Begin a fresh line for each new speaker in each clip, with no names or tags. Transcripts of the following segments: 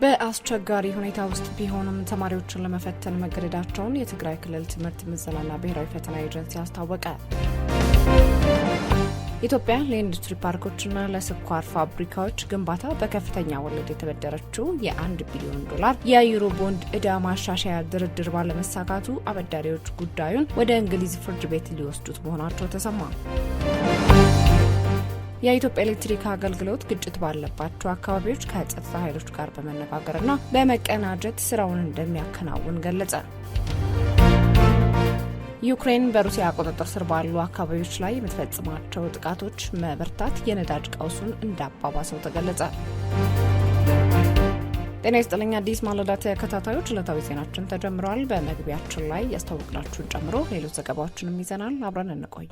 በአስቸጋሪ ሁኔታ ውስጥ ቢሆንም ተማሪዎችን ለመፈተን መገደዳቸውን የትግራይ ክልል ትምህርት ምዘናና ብሔራዊ ፈተና ኤጀንሲ አስታወቀ። ኢትዮጵያ ለኢንዱስትሪ ፓርኮችና ለስኳር ፋብሪካዎች ግንባታ በከፍተኛ ወለድ የተበደረችው የ$1 ቢሊዮን የዩሮ ቦንድ ዕዳ ማሻሻያ ድርድር ባለመሳካቱ አበዳሪዎች ጉዳዩን ወደ እንግሊዝ ፍርድ ቤት ሊወስዱት መሆናቸው ተሰማ። የኢትዮጵያ ኤሌክትሪክ አገልግሎት ግጭት ባለባቸው አካባቢዎች ከጸጥታ ኃይሎች ጋር በመነጋገርና በመቀናጀት ስራውን እንደሚያከናውን ገለጸ። ዩክሬን በሩሲያ ቁጥጥር ስር ባሉ አካባቢዎች ላይ የምትፈጽማቸው ጥቃቶች መበርታት የነዳጅ ቀውሱን እንዳባባሰው ተገለጸ። ጤና ይስጥልኝ አዲስ ማለዳ ተከታታዮች፣ ዕለታዊ ዜናችን ተጀምረዋል። በመግቢያችን ላይ ያስተዋወቅናችሁን ጨምሮ ሌሎች ዘገባዎችንም ይዘናል። አብረን እንቆይ።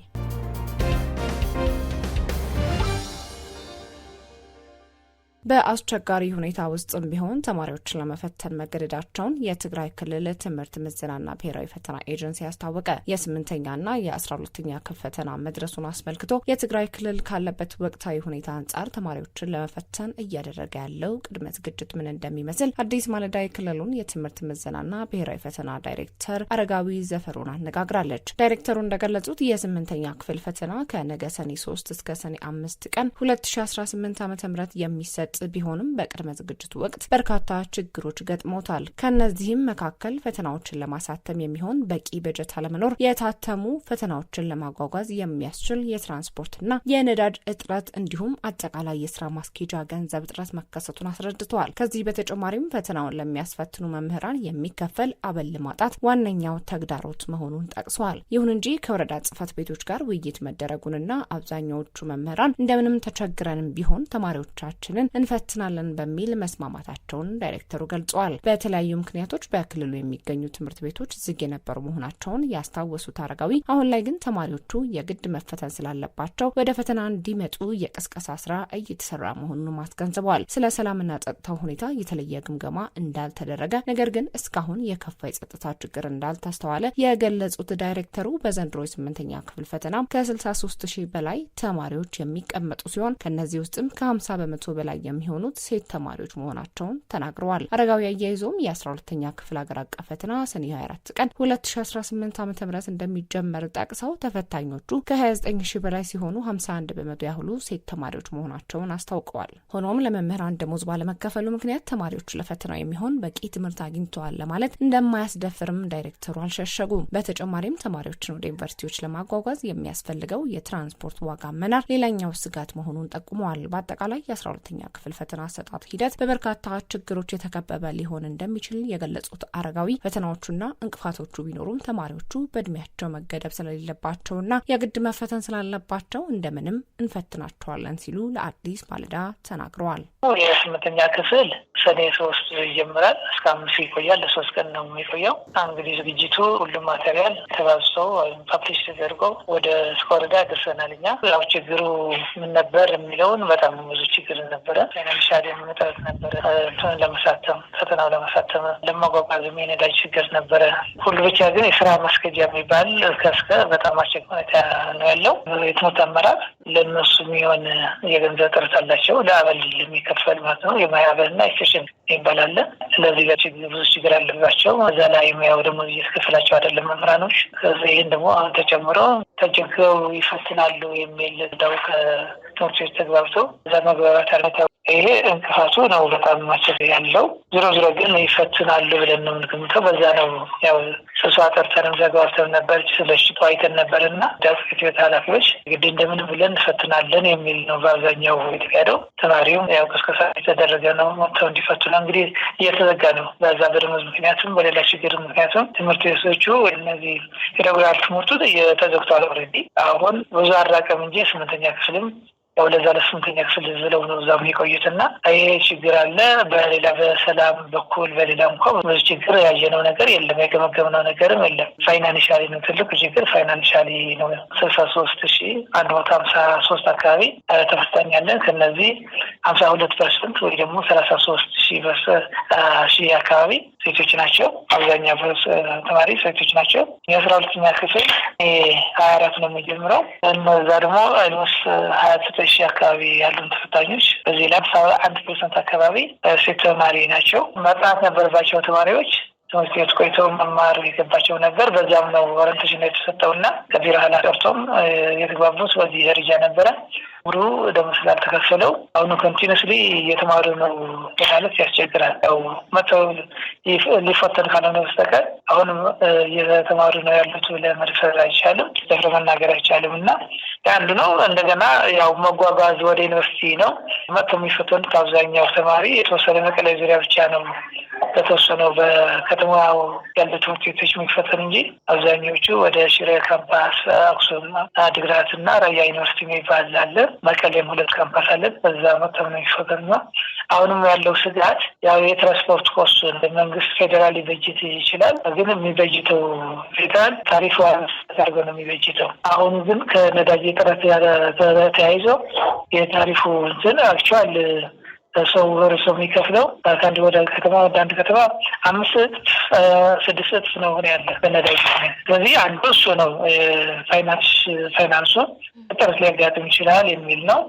በአስቸጋሪ ሁኔታ ውስጥም ቢሆን ተማሪዎችን ለመፈተን መገደዳቸውን የትግራይ ክልል ትምህርት ምዘናና ብሔራዊ ፈተና ኤጀንሲ አስታወቀ። የ8ኛና የ12ኛ ክፍል ፈተና መድረሱን አስመልክቶ የትግራይ ክልል ካለበት ወቅታዊ ሁኔታ አንጻር ተማሪዎችን ለመፈተን እያደረገ ያለው ቅድመ ዝግጅት ምን እንደሚመስል አዲስ ማለዳ የክልሉን የትምህርት ምዘናና ብሔራዊ ፈተና ዳይሬክተር አረጋዊ ዘፈሩን አነጋግራለች። ዳይሬክተሩ እንደገለጹት የ8ኛ ክፍል ፈተና ከነገ ሰኔ 3 እስከ ሰኔ 5 ቀን 2018 ዓ.ም የሚሰጥ ቢሆንም በቅድመ ዝግጅቱ ወቅት በርካታ ችግሮች ገጥሞታል። ከነዚህም መካከል ፈተናዎችን ለማሳተም የሚሆን በቂ በጀት አለመኖር፣ የታተሙ ፈተናዎችን ለማጓጓዝ የሚያስችል የትራንስፖርትና የነዳጅ እጥረት እንዲሁም አጠቃላይ የስራ ማስኬጃ ገንዘብ እጥረት መከሰቱን አስረድተዋል። ከዚህ በተጨማሪም ፈተናውን ለሚያስፈትኑ መምህራን የሚከፈል አበል ማጣት ዋነኛው ተግዳሮት መሆኑን ጠቅሰዋል። ይሁን እንጂ ከወረዳ ጽሕፈት ቤቶች ጋር ውይይት መደረጉንና አብዛኛዎቹ መምህራን እንደምንም ተቸግረንም ቢሆን ተማሪዎቻችንን እንፈትናለን በሚል መስማማታቸውን ዳይሬክተሩ ገልጸዋል። በተለያዩ ምክንያቶች በክልሉ የሚገኙ ትምህርት ቤቶች ዝግ የነበሩ መሆናቸውን ያስታወሱት አረጋዊ አሁን ላይ ግን ተማሪዎቹ የግድ መፈተን ስላለባቸው ወደ ፈተና እንዲመጡ የቅስቀሳ ስራ እየተሰራ መሆኑን አስገንዝበዋል። ስለ ሰላምና ጸጥታው ሁኔታ የተለየ ግምገማ እንዳልተደረገ፣ ነገር ግን እስካሁን የከፋ የጸጥታ ችግር እንዳልተስተዋለ የገለጹት ዳይሬክተሩ በዘንድሮ የ8ኛ ክፍል ፈተና ከ63,000 በላይ ተማሪዎች የሚቀመጡ ሲሆን ከነዚህ ውስጥም ከ50 በመቶ በላይ የሚሆኑት ሴት ተማሪዎች መሆናቸውን ተናግረዋል። አረጋዊ አያይዞም የ12ኛ ክፍል ሀገር አቀፍ ፈተና ሰኔ 24 ቀን 2018 ዓ.ም እንደሚጀመር ጠቅሰው ተፈታኞቹ ከ29,000 በላይ ሲሆኑ 51 በመቶ ያህሉ ሴት ተማሪዎች መሆናቸውን አስታውቀዋል። ሆኖም ለመምህራን ደሞዝ ባለመከፈሉ ምክንያት ተማሪዎች ለፈተናው የሚሆን በቂ ትምህርት አግኝተዋል ለማለት እንደማያስደፍርም ዳይሬክተሩ አልሸሸጉም። በተጨማሪም ተማሪዎችን ወደ ዩኒቨርሲቲዎች ለማጓጓዝ የሚያስፈልገው የትራንስፖርት ዋጋ መናር ሌላኛው ስጋት መሆኑን ጠቁመዋል። በአጠቃላይ የ12ኛ ክፍል ፈተና አሰጣጥ ሂደት በበርካታ ችግሮች የተከበበ ሊሆን እንደሚችል የገለጹት አረጋዊ ፈተናዎቹና እንቅፋቶቹ ቢኖሩም ተማሪዎቹ በእድሜያቸው መገደብ ስለሌለባቸውና የግድ መፈተን ስላለባቸው እንደምንም እንፈትናቸዋለን ሲሉ ለአዲስ ማለዳ ተናግረዋል።
የ8ኛ ክፍል ሰኔ 3 ይጀምራል፣ እስከ 5 ይቆያል። ለ3 ቀን ነው የሚቆየው። እንግዲህ ዝግጅቱ ሁሉም ማቴሪያል ተባዝቶ ፐብሊሽ ተደርጎ ወደ ወረዳ ደርሰናል። እኛ ያው ችግሩ ምን ነበር የሚለውን በጣም ብዙ ችግር ነበረ። ፋይናንሻል የምንጠረት ነበረ። ለመሳተም ፈተናው ለመሳተም ለማጓጓዝ የነዳጅ ችግር ነበረ። ሁሉ ብቻ ግን የስራ ማስኬጃ የሚባል እስከ በጣም አስቸጋሪ ሁኔታ ነው ያለው። የትምህርት አመራር ለእነሱ የሚሆን የገንዘብ እጥረት አላቸው። ለአበል የሚከፈል ማለት ነው የማያበልና ኢፌሽን ይባላል። ስለዚህ ጋር ብዙ ችግር አለባቸው። እዛ ላይ የሚያው ደግሞ እየተከፈላቸው አይደለም መምህራኖች። ስለዚህ ይህን ደግሞ አሁን ተጨምሮ ተቸግረው ይፈትናሉ የሚል ዳው ከትምህርት ቤት ተግባብተው እዛ መግባባት አርመታ ይሄ እንቅፋቱ ነው በጣም ማቸር ያለው። ዞሮ ግን ይፈትናሉ ብለን ነው የምንገምተው። በዛ ነው ያው ስብሰባ ጠርተንም ዘጋርተን ነበር፣ ስለሽቶ አይተን ነበርና ዳስክት ኃላፊዎች እንግዲህ እንደምን ብለን እንፈትናለን የሚል ነው በአብዛኛው የተካሄደው። ተማሪው ያው ቅስቀሳ የተደረገ ነው ወጥተው እንዲፈትኑ እንግዲህ እየተዘጋ ነው። በዛ በደሞዝ ምክንያቱም በሌላ ችግር ምክንያቱም ትምህርት ቤቶቹ እነዚህ ሬጉላር ትምህርቱ ተዘግቷል። ኦልሬዲ አሁን ብዙ አራቀም እንጂ 8ኛ ክፍልም ወለዛ ለ8ኛ ክፍል ዝለው ነው እዛው የሚቆዩትና ይሄ ችግር አለ። በሌላ በሰላም በኩል በሌላ እንኳን ብዙ ችግር ያየነው ነገር የለም፣ የገመገምነው ነገርም የለም። ፋይናንሻሊ ነው ትልቁ ችግር፣ ፋይናንሻሊ ነው። 63,153 አካባቢ ተፈታኛለን። ከነዚህ 52% ወይ ደግሞ 33,000 አካባቢ ሴቶች ናቸው። አብዛኛው ተማሪ ሴቶች ናቸው። የ12ኛ ክፍል 24 ነው የሚጀምረው። እነዛ ደግሞ ኦልሞስት 29,000 አካባቢ ያሉን ተፈታኞች በዚህ ላይ 71% አካባቢ ሴት ተማሪ ናቸው። መጥናት ነበረባቸው ተማሪዎች ትምህርት ቤት ቆይተው መማር የገባቸው ነበር። በዛም ነው ኦሪንቴሽን የተሰጠውና ከቢሮ ኃላፊ ጠርቶም የተግባቡት በዚህ ደረጃ ነበረ። ሙሉ ደሞዝ ስላልተከፈለው አሁን ኮንቲኒስሊ እየተማሩ ነው ማለት ያስቸግራል። ያው መተው ሊፈተን ካልሆነ በስተቀር አሁንም እየተማሩ ነው ያሉት ለመድፈር አይቻልም፣ ደፍረ መናገር አይቻልም እና አንዱ ነው። እንደገና ያው መጓጓዝ ወደ ዩኒቨርሲቲ ነው መተው የሚፈተኑት። አብዛኛው ተማሪ የተወሰነ መቀሌ ዙሪያ ብቻ ነው በተወሰነው በከተማው ያሉ ትምህርት ቤቶች የሚፈተኑ እንጂ አብዛኞቹ ወደ ሽሬ ካምፓስ፣ አክሱም፣ አዲግራት እና ራያ ዩኒቨርሲቲ የሚባል አለ። መቀሌም 2 ካምፓስ አለ። በዛ መተው ነው የሚፈተኑ። አሁንም ያለው ስጋት ያው የትራንስፖርት ኮስት መንግስት ፌዴራል በጀት ይችላል፣ ግን የሚበጅተው ፌዴራል ታሪፍ አድርጎ ነው የሚበጅተው። አሁን ግን ከነዳጅ እጥረት ተያይዞ የታሪፉ እንትን አክቹዋል ሰው የሚከፍለው ከአንድ ወደ ከተማ ወደ አንድ ከተማ 5-6 እጥፍ ነው ያለ በነዳጅ። ስለዚህ አንዱ እሱ ነው ፋይናንሱ እጥረት ሊያጋጥም ይችላል የሚል ነው።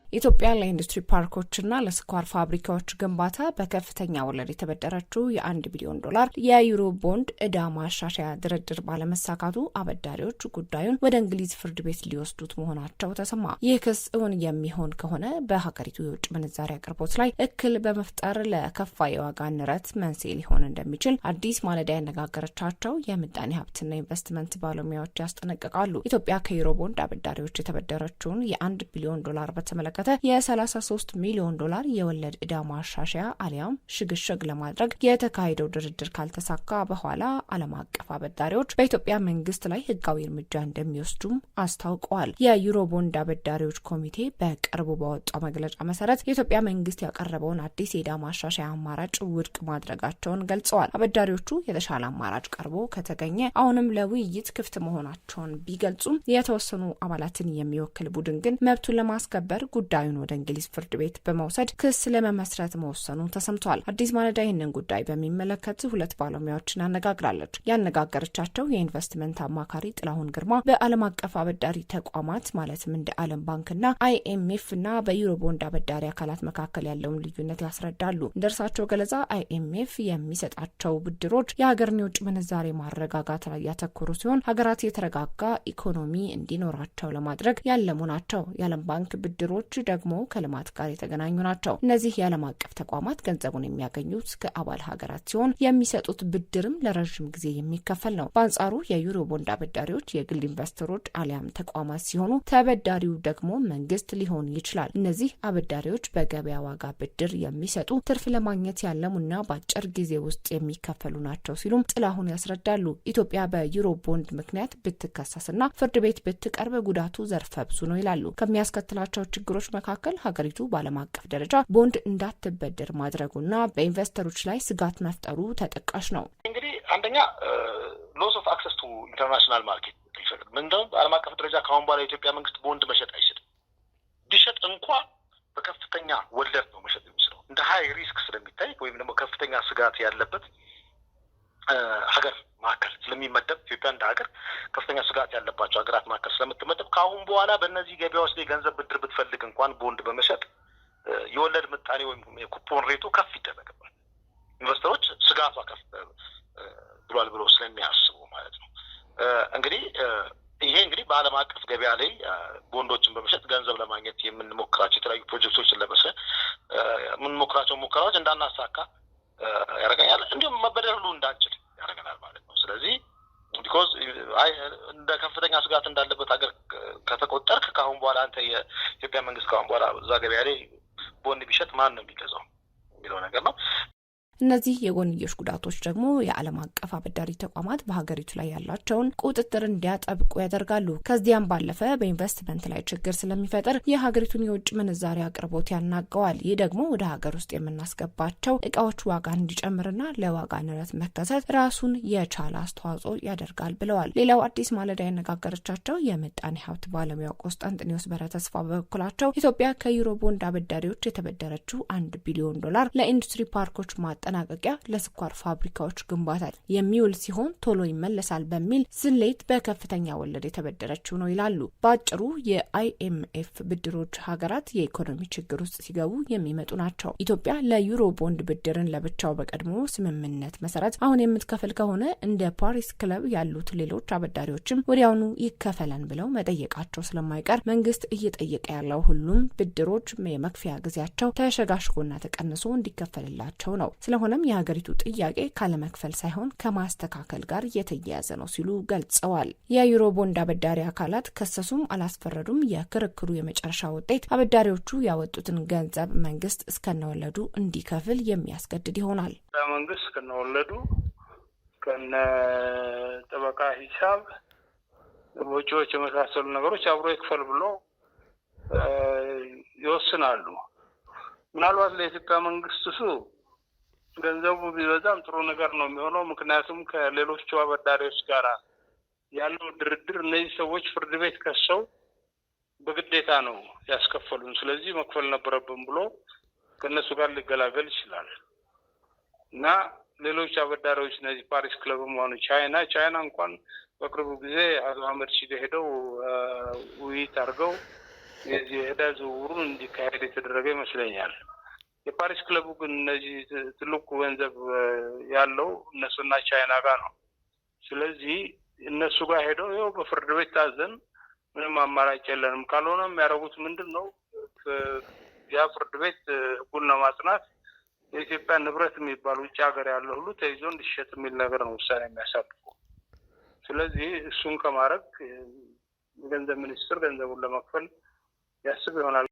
ኢትዮጵያ ለኢንዱስትሪ ፓርኮችና ለስኳር ፋብሪካዎች ግንባታ በከፍተኛ ወለድ የተበደረችው $1 ቢሊዮን የዩሮ ቦንድ ዕዳ ማሻሻያ ድርድር ባለመሳካቱ አበዳሪዎች ጉዳዩን ወደ እንግሊዝ ፍርድ ቤት ሊወስዱት መሆናቸው ተሰማ። ይህ ክስ እውን የሚሆን ከሆነ በሀገሪቱ የውጭ ምንዛሪ አቅርቦት ላይ እክል በመፍጠር ለከፋ የዋጋ ንረት መንስኤ ሊሆን እንደሚችል አዲስ ማለዳ ያነጋገረቻቸው የምጣኔ ሀብትና ኢንቨስትመንት ባለሙያዎች ያስጠነቅቃሉ። ኢትዮጵያ ከዩሮ ቦንድ አበዳሪዎች የተበደረችውን $1 ቢሊዮን በተመለከተ የ$33 ሚሊዮን የወለድ ዕዳ ማሻሻያ አሊያም ሽግሽግ ለማድረግ የተካሄደው ድርድር ካልተሳካ በኋላ ዓለም አቀፍ አበዳሪዎች በኢትዮጵያ መንግስት ላይ ህጋዊ እርምጃ እንደሚወስዱም አስታውቀዋል። የዩሮ ቦንድ አበዳሪዎች ኮሚቴ በቅርቡ ባወጣው መግለጫ መሰረት የኢትዮጵያ መንግስት ያቀረበውን አዲስ የዕዳ ማሻሻያ አማራጭ ውድቅ ማድረጋቸውን ገልጸዋል። አበዳሪዎቹ የተሻለ አማራጭ ቀርቦ ከተገኘ አሁንም ለውይይት ክፍት መሆናቸውን ቢገልጹም የተወሰኑ አባላትን የሚወክል ቡድን ግን መብቱን ለማስከበር ጉዳዩን ወደ እንግሊዝ ፍርድ ቤት በመውሰድ ክስ ለመመስረት መወሰኑ ተሰምቷል። አዲስ ማለዳ ይህንን ጉዳይ በሚመለከት 2 ባለሙያዎችን አነጋግራለች። ያነጋገረቻቸው የኢንቨስትመንት አማካሪ ጥላሁን ግርማ በዓለም አቀፍ አበዳሪ ተቋማት ማለትም እንደ ዓለም ባንክና IMF እና በዩሮ ቦንድ አበዳሪ አካላት መካከል ያለውን ልዩነት ያስረዳሉ። እንደርሳቸው ገለጻ IMF የሚሰጣቸው ብድሮች የሀገርን የውጭ ምንዛሬ ማረጋጋት ላይ ያተኮሩ ሲሆን ሀገራት የተረጋጋ ኢኮኖሚ እንዲኖራቸው ለማድረግ ያለሙ ናቸው። የዓለም ባንክ ብድሮች ደግሞ ከልማት ጋር የተገናኙ ናቸው። እነዚህ የዓለም አቀፍ ተቋማት ገንዘቡን የሚያገኙት ከአባል ሀገራት ሲሆን የሚሰጡት ብድርም ለረዥም ጊዜ የሚከፈል ነው። በአንጻሩ የዩሮ ቦንድ አበዳሪዎች የግል ኢንቨስተሮች አሊያም ተቋማት ሲሆኑ ተበዳሪው ደግሞ መንግስት ሊሆን ይችላል። እነዚህ አበዳሪዎች በገበያ ዋጋ ብድር የሚሰጡ ትርፍ ለማግኘት ያለሙና በአጭር ጊዜ ውስጥ የሚከፈሉ ናቸው ሲሉም ጥላሁን ያስረዳሉ። ኢትዮጵያ በዩሮ ቦንድ ምክንያት ብትከሰስና ፍርድ ቤት ብትቀርብ ጉዳቱ ዘርፈ ብዙ ነው ይላሉ። ከሚያስከትላቸው ችግሮች መካከል ሀገሪቱ በዓለም አቀፍ ደረጃ ቦንድ እንዳትበደር ማድረጉና በኢንቨስተሮች ላይ ስጋት መፍጠሩ ተጠቃሽ ነው።
እንግዲህ አንደኛ ሎስ ኦፍ አክሰስ ቱ ኢንተርናሽናል ማርኬት ይፈቅድ ምንድነው? በዓለም አቀፍ ደረጃ ከአሁን በኋላ የኢትዮጵያ መንግስት ቦንድ መሸጥ አይችልም። ቢሸጥ እንኳን በከፍተኛ ወለድ ነው መሸጥ የሚችለው። እንደ ሀይ ሪስክ ስለሚታይ ወይም ደግሞ ከፍተኛ ስጋት ያለበት ሀገር ማዕከል ስለሚመደብ ኢትዮጵያ እንደ ሀገር ከፍተኛ ስጋት ያለባቸው ሀገራት ማዕከል ስለምትመደብ ከአሁን በኋላ በእነዚህ ገበያዎች ላይ ገንዘብ ብድር ብትፈልግ እንኳን ቦንድ በመሸጥ የወለድ ምጣኔ ወይም የኩፖን ሬቱ ከፍ ይደረግባል። ኢንቨስተሮች ስጋቷ ከፍ ብሏል ብሎ ስለሚያስቡ ማለት ነው። እንግዲህ ይሄ እንግዲህ በዓለም አቀፍ ገበያ ላይ ቦንዶችን በመሸጥ ገንዘብ ለማግኘት የምንሞክራቸው የተለያዩ ፕሮጀክቶችን ለመስራት የምንሞክራቸው ሙከራዎች እንዳናሳካ ያደርገናል። እንዲሁም መበደር ሁሉ እንዳንችል ያደርገናል ማለት ነው። ስለዚህ ቢኮዝ እንደ ከፍተኛ ስጋት እንዳለበት ሀገር ከተቆጠርክ ከአሁን በኋላ አንተ የኢትዮጵያ መንግስት ከአሁን በኋላ እዛ ገበያ ላይ ቦንድ ቢሸጥ ማን ነው የሚገዛው የሚለው ነገር ነው።
እነዚህ የጎንዮሽ ጉዳቶች ደግሞ የዓለም አቀፍ አበዳሪ ተቋማት በሀገሪቱ ላይ ያላቸውን ቁጥጥር እንዲያጠብቁ ያደርጋሉ። ከዚያም ባለፈ በኢንቨስትመንት ላይ ችግር ስለሚፈጥር የሀገሪቱን የውጭ ምንዛሪ አቅርቦት ያናገዋል። ይህ ደግሞ ወደ ሀገር ውስጥ የምናስገባቸው እቃዎች ዋጋ እንዲጨምርና ለዋጋ ንረት መከሰት ራሱን የቻለ አስተዋጽኦ ያደርጋል ብለዋል። ሌላው አዲስ ማለዳ ያነጋገረቻቸው የምጣኔ ሀብት ባለሙያው ቆስጠንጥኒዮስ በረተስፋ በበኩላቸው ኢትዮጵያ ከዩሮ ቦንድ አበዳሪዎች የተበደረችው $1 ቢሊዮን ለኢንዱስትሪ ፓርኮች ማጠናቀቂያ ለስኳር ፋብሪካዎች ግንባታ የሚውል ሲሆን ቶሎ ይመለሳል በሚል ስሌት በከፍተኛ ወለድ የተበደረችው ነው ይላሉ። በአጭሩ የአይኤምኤፍ ብድሮች ሀገራት የኢኮኖሚ ችግር ውስጥ ሲገቡ የሚመጡ ናቸው። ኢትዮጵያ ለዩሮ ቦንድ ብድርን ለብቻው በቀድሞ ስምምነት መሰረት አሁን የምትከፍል ከሆነ እንደ ፓሪስ ክለብ ያሉት ሌሎች አበዳሪዎችም ወዲያውኑ ይከፈለን ብለው መጠየቃቸው ስለማይቀር መንግስት እየጠየቀ ያለው ሁሉም ብድሮች የመክፈያ ጊዜያቸው ተሸጋሽጎና ተቀንሶ እንዲከፈልላቸው ነው። ስለሆነም የሀገሪቱ ጥያቄ ካለመክፈል ሳይሆን ከማስተካከል ጋር የተያያዘ ነው ሲሉ ገልጸዋል። የዩሮ ቦንድ አበዳሪ አካላት ከሰሱም አላስፈረዱም የክርክሩ የመጨረሻ ውጤት አበዳሪዎቹ ያወጡትን ገንዘብ መንግስት እስከነወለዱ እንዲከፍል የሚያስገድድ ይሆናል።
መንግስት እስከነወለዱ ከነ ጠበቃ ሂሳብ ወጪዎች የመሳሰሉ ነገሮች አብሮ ይክፈል ብሎ ይወስናሉ። ምናልባት ለኢትዮጵያ መንግስት ገንዘቡ ቢበዛም ጥሩ ነገር ነው የሚሆነው። ምክንያቱም ከሌሎቹ አበዳሪዎች ጋር ያለው ድርድር እነዚህ ሰዎች ፍርድ ቤት ከሰው በግዴታ ነው ያስከፈሉን፣ ስለዚህ መክፈል ነበረብን ብሎ ከነሱ ጋር ሊገላገል ይችላል እና ሌሎች አበዳሪዎች እነዚህ ፓሪስ ክለብም ሆኑ ቻይና እንኳን በቅርቡ ጊዜ አቶ አህመድ ሺዴ ሄደው ውይይት አድርገው የዚህ ዕዳ ዝውውሩን እንዲካሄድ የተደረገ ይመስለኛል። የፓሪስ ክለቡ ግን እነዚህ ትልቁ ገንዘብ ያለው እነሱና ቻይና ጋር ነው። ስለዚህ እነሱ ጋር ሄደው ይኸው በፍርድ ቤት ታዘን ምንም አማራጭ የለንም ካልሆነ የሚያደርጉት ምንድን ነው? ያ ፍርድ ቤት ህጉን ለማጽናት የኢትዮጵያ ንብረት የሚባል ውጭ ሀገር ያለው ሁሉ ተይዞ እንዲሸጥ የሚል ነገር ነው ውሳኔ የሚያሳልፉ። ስለዚህ እሱን ከማድረግ የገንዘብ ሚኒስትር ገንዘቡን ለመክፈል ያስብ ይሆናል።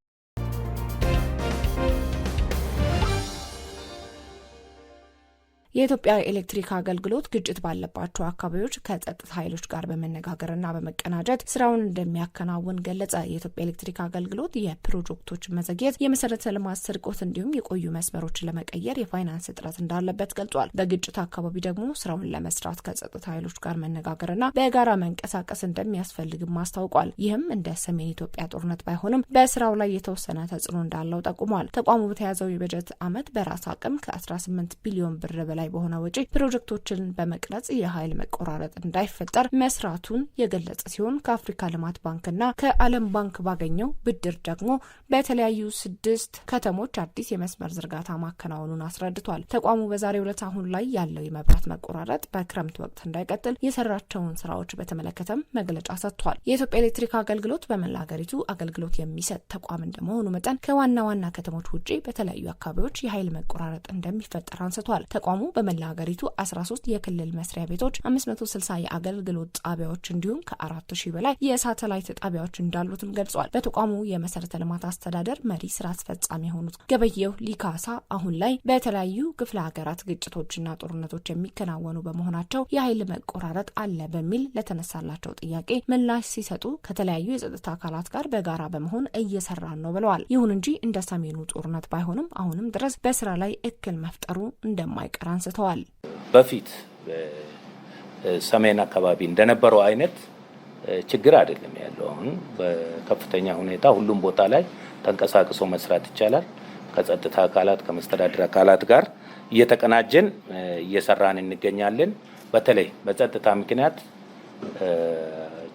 የኢትዮጵያ ኤሌክትሪክ አገልግሎት ግጭት ባለባቸው አካባቢዎች ከጸጥታ ኃይሎች ጋር በመነጋገርና በመቀናጀት ስራውን እንደሚያከናውን ገለጸ። የኢትዮጵያ ኤሌክትሪክ አገልግሎት የፕሮጀክቶች መዘግየት፣ የመሰረተ ልማት ስርቆት እንዲሁም የቆዩ መስመሮችን ለመቀየር የፋይናንስ እጥረት እንዳለበት ገልጿል። በግጭት አካባቢ ደግሞ ስራውን ለመስራት ከጸጥታ ኃይሎች ጋር መነጋገርና በጋራ መንቀሳቀስ እንደሚያስፈልግም አስታውቋል። ይህም እንደ ሰሜን ኢትዮጵያ ጦርነት ባይሆንም በስራው ላይ የተወሰነ ተጽዕኖ እንዳለው ጠቁሟል። ተቋሙ በተያዘው የበጀት ዓመት በራስ አቅም ከ18 ቢሊዮን ብር በላይ በሆነ ወጪ ፕሮጀክቶችን በመቅረጽ የኃይል መቆራረጥ እንዳይፈጠር መስራቱን የገለጸ ሲሆን ከአፍሪካ ልማት ባንክና ከዓለም ባንክ ባገኘው ብድር ደግሞ በተለያዩ 6 ከተሞች አዲስ የመስመር ዝርጋታ ማከናወኑን አስረድቷል። ተቋሙ በዛሬው ዕለት አሁን ላይ ያለው የመብራት መቆራረጥ በክረምት ወቅት እንዳይቀጥል የሰራቸውን ስራዎች በተመለከተም መግለጫ ሰጥቷል። የኢትዮጵያ ኤሌክትሪክ አገልግሎት በመላ ሀገሪቱ አገልግሎት የሚሰጥ ተቋም እንደመሆኑ መጠን ከዋና ዋና ከተሞች ውጪ በተለያዩ አካባቢዎች የኃይል መቆራረጥ እንደሚፈጠር አንስቷል። ተቋሙ በመላ ሀገሪቱ 13 የክልል መስሪያ ቤቶች፣ 560 የአገልግሎት ጣቢያዎች እንዲሁም ከ4000 በላይ የሳተላይት ጣቢያዎች እንዳሉትም ገልጿል። በተቋሙ የመሰረተ ልማት አስተዳደር መሪ ስራ አስፈጻሚ የሆኑት ገበየሁ ሊካሳ አሁን ላይ በተለያዩ ክፍለ ሀገራት ግጭቶችና ጦርነቶች የሚከናወኑ በመሆናቸው የኃይል መቆራረጥ አለ በሚል ለተነሳላቸው ጥያቄ ምላሽ ሲሰጡ ከተለያዩ የጸጥታ አካላት ጋር በጋራ በመሆን እየሰራን ነው ብለዋል። ይሁን እንጂ እንደ ሰሜኑ ጦርነት ባይሆንም አሁንም ድረስ በስራ ላይ እክል መፍጠሩ እንደማይቀር አንስተዋል።
በፊት ሰሜን አካባቢ እንደነበረው አይነት ችግር አይደለም ያለው። አሁን በከፍተኛ ሁኔታ ሁሉም ቦታ ላይ ተንቀሳቅሶ መስራት ይቻላል። ከጸጥታ አካላት ከመስተዳድር አካላት ጋር እየተቀናጀን እየሰራን እንገኛለን። በተለይ በጸጥታ ምክንያት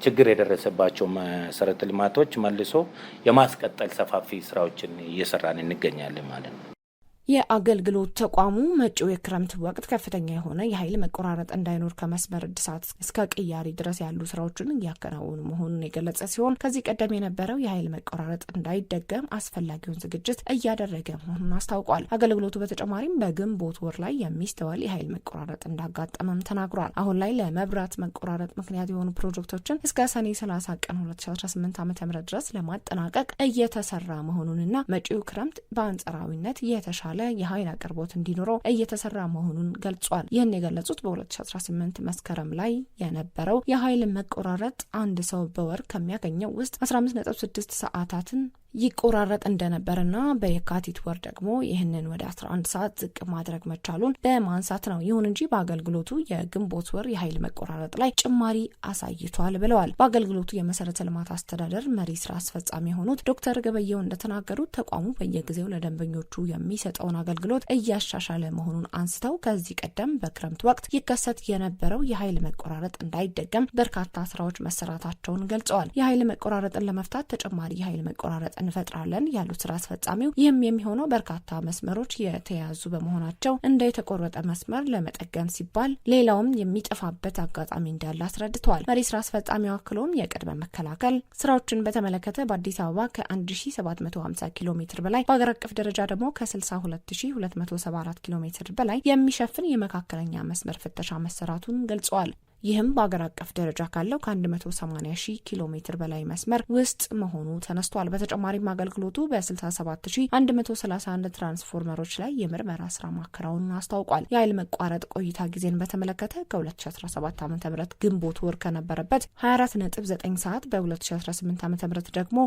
ችግር የደረሰባቸው መሰረተ ልማቶች መልሶ የማስቀጠል ሰፋፊ ስራዎችን እየሰራን እንገኛለን ማለት ነው።
የአገልግሎት ተቋሙ መጪው የክረምት ወቅት ከፍተኛ የሆነ የኃይል መቆራረጥ እንዳይኖር ከመስመር እድሳት እስከ ቅያሪ ድረስ ያሉ ስራዎችን እያከናወኑ መሆኑን የገለጸ ሲሆን ከዚህ ቀደም የነበረው የኃይል መቆራረጥ እንዳይደገም አስፈላጊውን ዝግጅት እያደረገ መሆኑን አስታውቋል። አገልግሎቱ በተጨማሪም በግንቦት ወር ላይ የሚስተዋል የኃይል መቆራረጥ እንዳጋጠመም ተናግሯል። አሁን ላይ ለመብራት መቆራረጥ ምክንያት የሆኑ ፕሮጀክቶችን እስከ ሰኔ 30 ቀን 2018 ዓ.ም ድረስ ለማጠናቀቅ እየተሰራ መሆኑንና መጪው ክረምት በአንጻራዊነት የተሻለ የተሻለ የኃይል አቅርቦት እንዲኖረው እየተሰራ መሆኑን ገልጿል። ይህን የገለጹት በ2018 መስከረም ላይ የነበረው የኃይል መቆራረጥ አንድ ሰው በወር ከሚያገኘው ውስጥ 15.6 ሰዓታትን ይቆራረጥ እንደነበርና በየካቲት ወር ደግሞ ይህንን ወደ 11 ሰዓት ዝቅ ማድረግ መቻሉን በማንሳት ነው። ይሁን እንጂ በአገልግሎቱ የግንቦት ወር የኃይል መቆራረጥ ላይ ጭማሪ አሳይቷል ብለዋል። በአገልግሎቱ የመሰረተ ልማት አስተዳደር መሪ ስራ አስፈጻሚ የሆኑት ዶክተር ገበየው እንደተናገሩት ተቋሙ በየጊዜው ለደንበኞቹ የሚሰጠውን አገልግሎት እያሻሻለ መሆኑን አንስተው ከዚህ ቀደም በክረምት ወቅት ይከሰት የነበረው የኃይል መቆራረጥ እንዳይደገም በርካታ ስራዎች መሰራታቸውን ገልጸዋል። የኃይል መቆራረጥን ለመፍታት ተጨማሪ የኃይል መቆራረጥ እንፈጥራለን ያሉት ስራ አስፈጻሚው ይህም የሚሆነው በርካታ መስመሮች የተያዙ በመሆናቸው እንደ የተቆረጠ መስመር ለመጠገን ሲባል ሌላውም የሚጠፋበት አጋጣሚ እንዳለ አስረድተዋል። መሪ ስራ አስፈጻሚው አክሎም የቅድመ መከላከል ስራዎችን በተመለከተ በአዲስ አበባ ከ1750 ኪሎ ሜትር በላይ በአገር አቀፍ ደረጃ ደግሞ ከ62274 ኪሎ ሜትር በላይ የሚሸፍን የመካከለኛ መስመር ፍተሻ መሰራቱን ገልጸዋል። ይህም በአገር አቀፍ ደረጃ ካለው ከ180,000 ኪሎ ሜትር በላይ መስመር ውስጥ መሆኑ ተነስቷል። በተጨማሪም አገልግሎቱ በ67131 ትራንስፎርመሮች ላይ የምርመራ ስራ ማከናወኑን አስታውቋል። የኃይል መቋረጥ ቆይታ ጊዜን በተመለከተ ከ2017 ዓ.ም ግንቦት ወር ከነበረበት 24.9 ሰዓት በ2018 ዓ.ም ደግሞ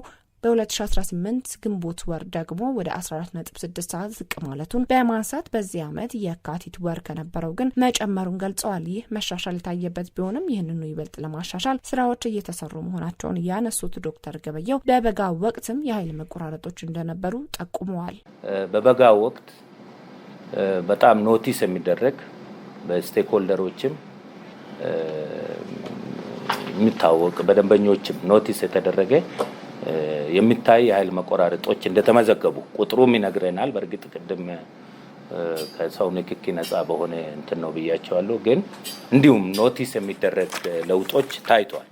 በ2018 ግንቦት ወር ደግሞ ወደ 14.6 ሰዓት ዝቅ ማለቱን በማንሳት በዚህ ዓመት የካቲት ወር ከነበረው ግን መጨመሩን ገልጸዋል። ይህ መሻሻል የታየበት ቢሆንም ይህንኑ ይበልጥ ለማሻሻል ስራዎች እየተሰሩ መሆናቸውን ያነሱት ዶክተር ገበየው በበጋ ወቅትም የኃይል መቆራረጦች እንደነበሩ ጠቁመዋል።
በበጋ ወቅት በጣም ኖቲስ የሚደረግ በስቴክሆልደሮችም የሚታወቅ በደንበኞችም ኖቲስ የተደረገ የሚታይ የኃይል መቆራረጦች እንደተመዘገቡ ቁጥሩም ይነግረናል። በእርግጥ ቅድም ከሰው ንክኪ ነፃ በሆነ እንትን ነው ብያቸዋለሁ። ግን እንዲሁም ኖቲስ የሚደረግ ለውጦች ታይቷል።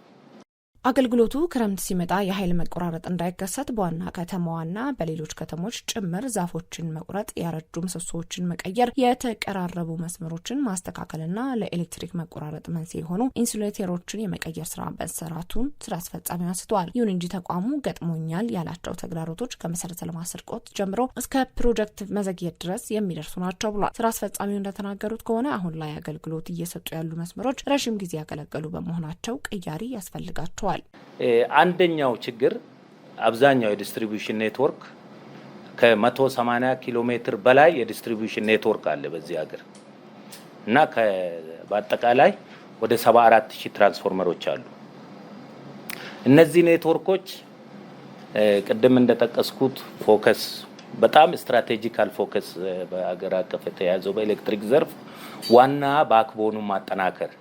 አገልግሎቱ ክረምት ሲመጣ የኃይል መቆራረጥ እንዳይከሰት በዋና ከተማዋና በሌሎች ከተሞች ጭምር ዛፎችን መቁረጥ፣ ያረጁ ምሰሶዎችን መቀየር፣ የተቀራረቡ መስመሮችን ማስተካከልና ለኤሌክትሪክ መቆራረጥ መንስኤ የሆኑ ኢንሱሌተሮችን የመቀየር ስራ መሰራቱን ስራ አስፈጻሚው አንስተዋል። ይሁን እንጂ ተቋሙ ገጥሞኛል ያላቸው ተግዳሮቶች ከመሰረተ ልማት ስርቆት ጀምሮ እስከ ፕሮጀክት መዘግየት ድረስ የሚደርሱ ናቸው ብሏል። ስራ አስፈጻሚው እንደተናገሩት ከሆነ አሁን ላይ አገልግሎት እየሰጡ ያሉ መስመሮች ረዥም ጊዜ ያገለገሉ በመሆናቸው ቅያሪ ያስፈልጋቸዋል።
አንደኛው ችግር አብዛኛው የዲስትሪቢዩሽን ኔትወርክ ከ180 ኪሎ ሜትር በላይ የዲስትሪቢዩሽን ኔትወርክ አለ በዚህ ሀገር እና በአጠቃላይ ወደ 74000 ትራንስፎርመሮች አሉ። እነዚህ ኔትወርኮች ቅድም እንደጠቀስኩት ፎከስ በጣም ስትራቴጂካል ፎከስ በአገር አቀፍ የተያዘው በኤሌክትሪክ ዘርፍ ዋና ባክቦኑ ማጠናከር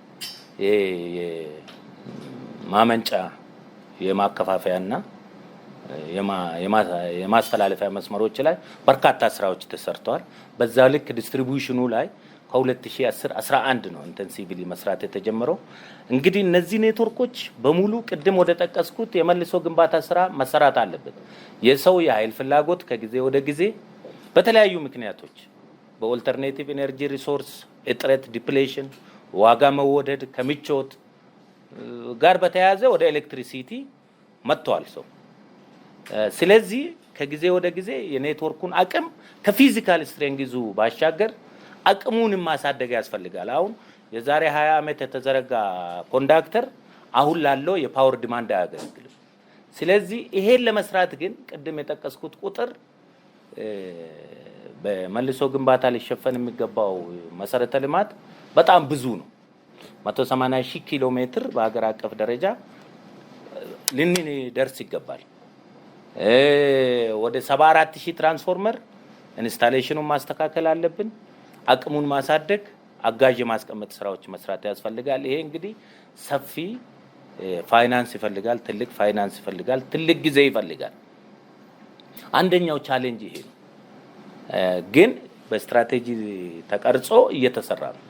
ማመንጫ የማከፋፈያና የማስተላለፊያ መስመሮች ላይ በርካታ ስራዎች ተሰርተዋል። በዛ ልክ ዲስትሪቢዩሽኑ ላይ ከ2010 11 ነው ኢንተንሲቭሊ መስራት የተጀመረው። እንግዲህ እነዚህ ኔትወርኮች በሙሉ ቅድም ወደ ጠቀስኩት የመልሶ ግንባታ ስራ መሰራት አለበት። የሰው የኃይል ፍላጎት ከጊዜ ወደ ጊዜ በተለያዩ ምክንያቶች በኦልተርኔቲቭ ኤነርጂ ሪሶርስ እጥረት፣ ዲፕሌሽን፣ ዋጋ መወደድ ከምቾት ጋር በተያያዘ ወደ ኤሌክትሪሲቲ መጥቷል ሰው። ስለዚህ ከጊዜ ወደ ጊዜ የኔትወርኩን አቅም ከፊዚካል ስትሬንግዙ ባሻገር አቅሙንም ማሳደግ ያስፈልጋል። አሁን የዛሬ 20 ዓመት የተዘረጋ ኮንዳክተር አሁን ላለው የፓወር ዲማንድ አያገለግልም። ስለዚህ ይሄን ለመስራት ግን ቅድም የጠቀስኩት ቁጥር በመልሶ ግንባታ ሊሸፈን የሚገባው መሰረተ ልማት በጣም ብዙ ነው። 180,000 ኪሎ ሜትር በአገር አቀፍ ደረጃ ሊደርስ ይገባል። ወደ 74000 ትራንስፎርመር ኢንስታሌሽኑን ማስተካከል አለብን። አቅሙን ማሳደግ፣ አጋዥ የማስቀመጥ ስራዎች መስራት ያስፈልጋል። ይሄ እንግዲህ ሰፊ ፋይናንስ ይፈልጋል፣ ትልቅ ፋይናንስ ይፈልጋል፣ ትልቅ ጊዜ ይፈልጋል። አንደኛው ቻሌንጅ ይሄ ነው። ግን በስትራቴጂ ተቀርጾ እየተሰራ ነው።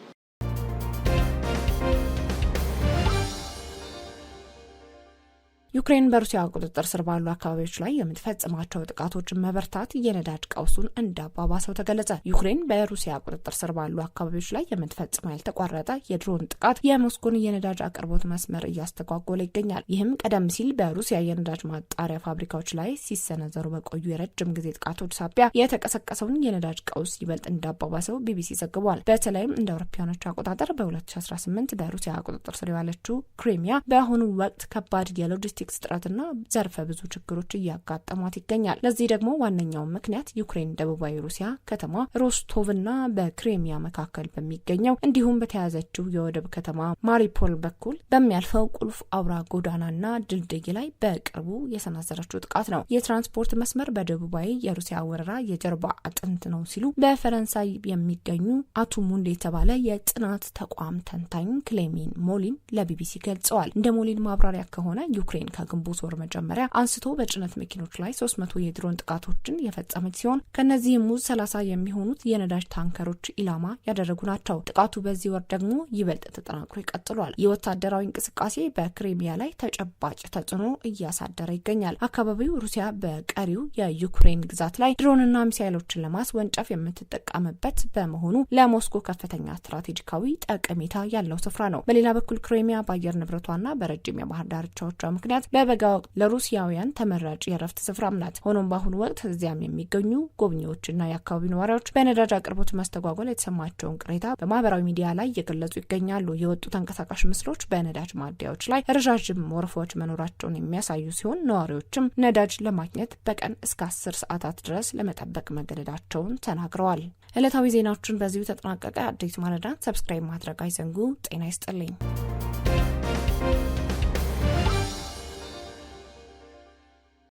ዩክሬን በሩሲያ ቁጥጥር ስር ባሉ አካባቢዎች ላይ የምትፈጽማቸው ጥቃቶችን መበርታት የነዳጅ ቀውሱን እንዳባባሰው ተገለጸ። ዩክሬን በሩሲያ ቁጥጥር ስር ባሉ አካባቢዎች ላይ የምትፈጽመው ያልተቋረጠ የድሮን ጥቃት የሞስኮን የነዳጅ አቅርቦት መስመር እያስተጓጎለ ይገኛል። ይህም ቀደም ሲል በሩሲያ የነዳጅ ማጣሪያ ፋብሪካዎች ላይ ሲሰነዘሩ በቆዩ የረጅም ጊዜ ጥቃቶች ሳቢያ የተቀሰቀሰውን የነዳጅ ቀውስ ይበልጥ እንዳባባሰው ቢቢሲ ዘግቧል። በተለይም እንደ አውሮፓውያኖች አቆጣጠር በ2018 በሩሲያ ቁጥጥር ስር ያለችው ክሪሚያ በአሁኑ ወቅት ከባድ የሎጂስቲክስ እጥረትና ዘርፈ ብዙ ችግሮች እያጋጠሟት ይገኛል። ለዚህ ደግሞ ዋነኛው ምክንያት ዩክሬን ደቡባዊ ሩሲያ ከተማ ሮስቶቭና በክሪሚያ መካከል በሚገኘው እንዲሁም በተያዘችው የወደብ ከተማ ማሪፖል በኩል በሚያልፈው ቁልፍ አውራ ጎዳናና ድልድይ ላይ በቅርቡ የሰነዘረችው ጥቃት ነው። የትራንስፖርት መስመር በደቡባዊ የሩሲያ ወረራ የጀርባ አጥንት ነው ሲሉ በፈረንሳይ የሚገኙ አቱሙንድ የተባለ የጥናት ተቋም ተንታኝ ክሌሜን ሞሊን ለቢቢሲ ገልጸዋል። እንደ ሞሊን ማብራሪያ ከሆነ ዩክሬን ከግንቦት ወር መጀመሪያ አንስቶ በጭነት መኪኖች ላይ 300 የድሮን ጥቃቶችን የፈጸመች ሲሆን ከነዚህም ውስጥ 30 የሚሆኑት የነዳጅ ታንከሮች ኢላማ ያደረጉ ናቸው። ጥቃቱ በዚህ ወር ደግሞ ይበልጥ ተጠናክሮ ይቀጥሏል። የወታደራዊ እንቅስቃሴ በክሪሚያ ላይ ተጨባጭ ተጽዕኖ እያሳደረ ይገኛል። አካባቢው ሩሲያ በቀሪው የዩክሬን ግዛት ላይ ድሮንና ሚሳይሎችን ለማስወንጨፍ የምትጠቀምበት በመሆኑ ለሞስኮ ከፍተኛ ስትራቴጂካዊ ጠቀሜታ ያለው ስፍራ ነው። በሌላ በኩል ክሪሚያ በአየር ንብረቷና በረጅም የባህር ዳርቻዎቿ ምክንያት በበጋ ወቅት ለሩሲያውያን ተመራጭ የረፍት ስፍራም ናት። ሆኖም በአሁኑ ወቅት እዚያም የሚገኙ ጎብኚዎችና የአካባቢው ነዋሪዎች በነዳጅ አቅርቦት መስተጓጎል የተሰማቸውን ቅሬታ በማህበራዊ ሚዲያ ላይ እየገለጹ ይገኛሉ። የወጡ ተንቀሳቃሽ ምስሎች በነዳጅ ማደያዎች ላይ ረዣዥም ወረፋዎች መኖራቸውን የሚያሳዩ ሲሆን ነዋሪዎችም ነዳጅ ለማግኘት በቀን እስከ 10 ሰዓታት ድረስ ለመጠበቅ መገደዳቸውን ተናግረዋል። ዕለታዊ ዜናዎችን በዚሁ ተጠናቀቀ። አዲስ ማለዳ ሰብስክራይብ ማድረግ አይዘንጉ። ጤና ይስጥልኝ።